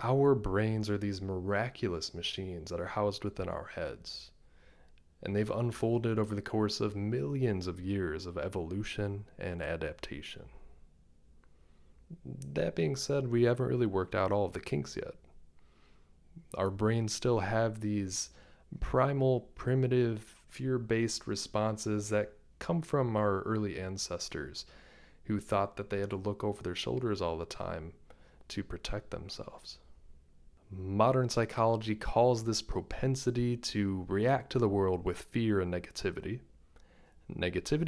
Our brains are these miraculous machines that are housed within our heads, and they've unfolded over the course of millions of years of evolution and adaptation. That being said, we haven't really worked out all of the kinks yet. Our brains still have these primal, primitive, fear-based responses that come from our early ancestors who thought that they had to look over their shoulders all the time to protect themselves. Modern psychology calls this propensity to react to the world with fear and negativity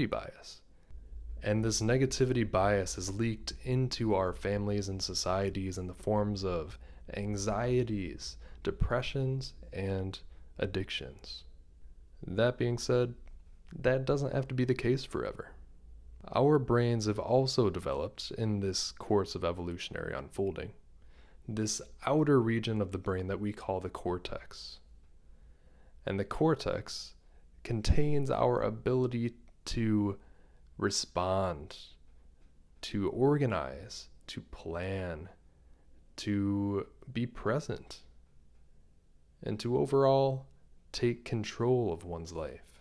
bias. And this negativity bias is leaked into our families and societies in the forms of anxieties, depressions, and addictions. That being said, that doesn't have to be the case forever. Our brains have also developed in this course of evolutionary unfolding this outer region of the brain that we call the cortex. And the cortex contains our ability to respond, to organize, to plan, to be present, and to overall take control of one's life.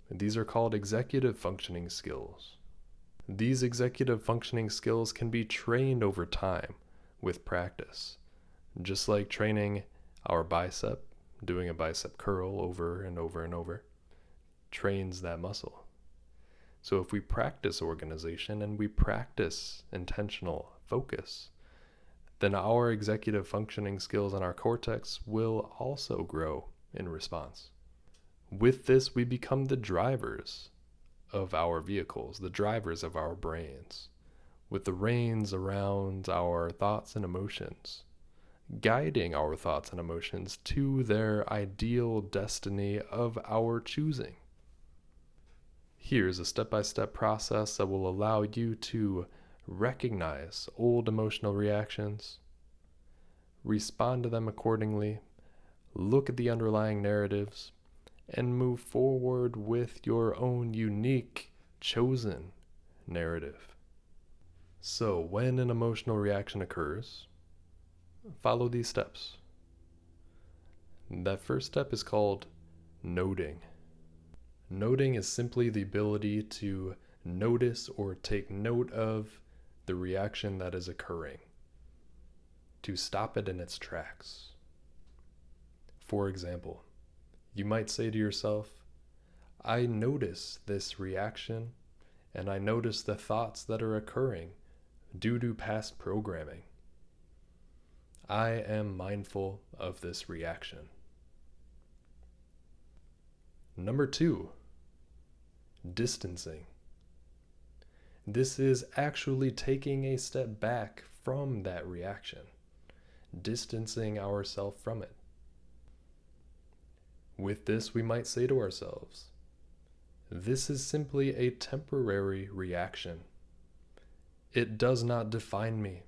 These are called executive functioning skills. These executive functioning skills can be trained over time with practice, just like training our bicep, doing a bicep curl over and over and over, trains that muscle. So if we practice organization and we practice intentional focus, then our executive functioning skills in our cortex will also grow in response. With this, we become the drivers of our vehicles, the drivers of our brains, with the reins around our thoughts and emotions, guiding our thoughts and emotions to their ideal destiny of our choosing. Here's a step-by-step process that will allow you to recognize old emotional reactions, respond to them accordingly, look at the underlying narratives, and move forward with your own unique, chosen narrative. So, when an emotional reaction occurs, follow these steps. That first step is called noting. Noting is simply the ability to notice or take note of the reaction that is occurring, to stop it in its tracks. For example, you might say to yourself, I notice this reaction and I notice the thoughts that are occurring due to past programming. I am mindful of this reaction. Number 2, distancing. This is actually taking a step back from that reaction, distancing ourselves from it. With this, we might say to ourselves, this is simply a temporary reaction. It does not define me.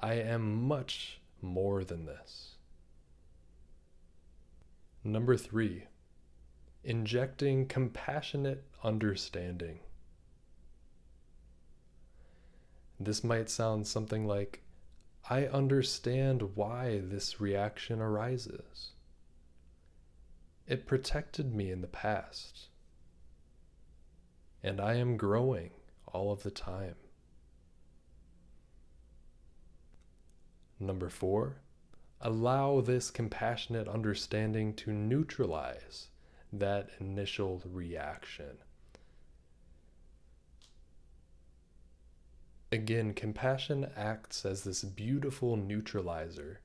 I am much more than this. Number 3, injecting compassionate understanding. This might sound something like, I understand why this reaction arises. It protected me in the past, and I am growing all of the time. Number 4, allow this compassionate understanding to neutralize that initial reaction. Again, compassion acts as this beautiful neutralizer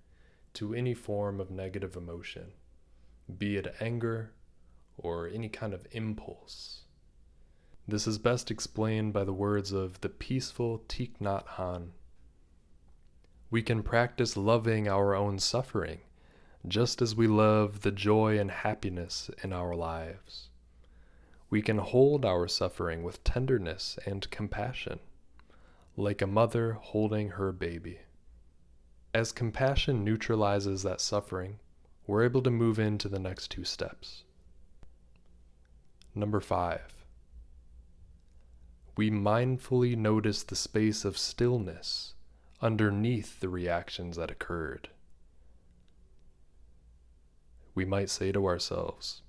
to any form of negative emotion, be it anger or any kind of impulse. This is best explained by the words of the peaceful Thich Nhat Hanh. We can practice loving our own suffering, just as we love the joy and happiness in our lives. We can hold our suffering with tenderness and compassion, like a mother holding her baby. As compassion neutralizes that suffering, we're able to move into the next 2 steps. Number 5, we mindfully notice the space of stillness underneath the reactions that occurred. We might say to ourselves,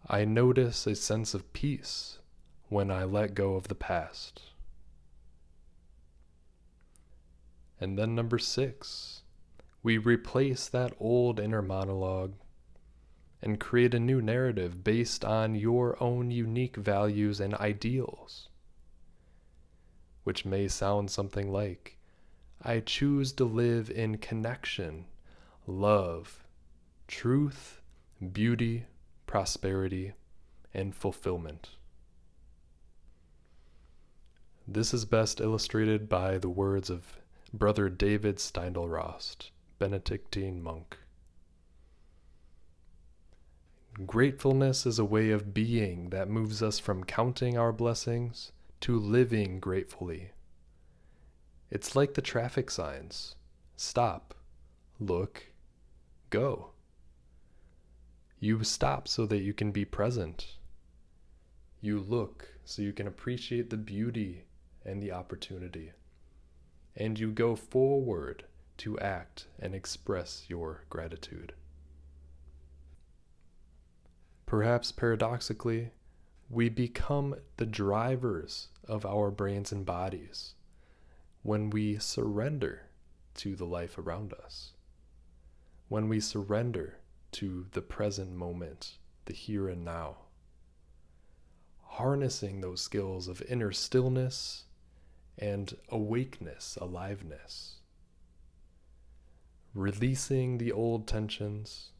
I notice a sense of peace when I let go of the past. And then number 6, we replace that old inner monologue and create a new narrative based on your own unique values and ideals, which may sound something like, I choose to live in connection, love, truth, beauty, prosperity, and fulfillment. This is best illustrated by the words of Brother David Steindl-Rast, Benedictine monk. Gratefulness is a way of being that moves us from counting our blessings to living gratefully. It's like the traffic signs. Stop, look, go. You stop so that you can be present. You look so you can appreciate the beauty and the opportunity. And you go forward to act and express your gratitude. Perhaps paradoxically, we become the drivers of our brains and bodies when we surrender to the life around us, when we surrender to the present moment, the here and now, harnessing those skills of inner stillness and awakeness, aliveness, releasing the old tensions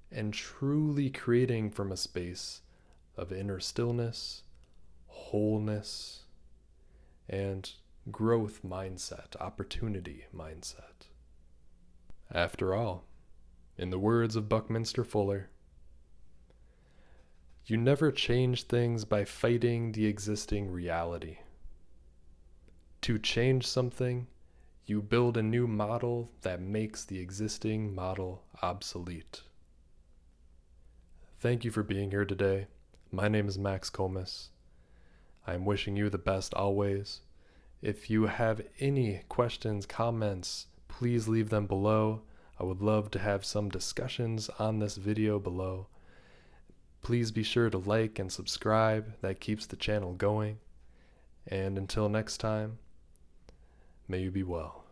and truly creating from a space of inner stillness, wholeness, and growth mindset, opportunity mindset. After all, in the words of Buckminster Fuller, you never change things by fighting the existing reality. To change something, you build a new model that makes the existing model obsolete. Thank you for being here today. My name is Max Komes. I'm wishing you the best always. If you have any questions, comments, please leave them below. I would love to have some discussions on this video below. Please be sure to like and subscribe. That keeps the channel going. And until next time, may you be well.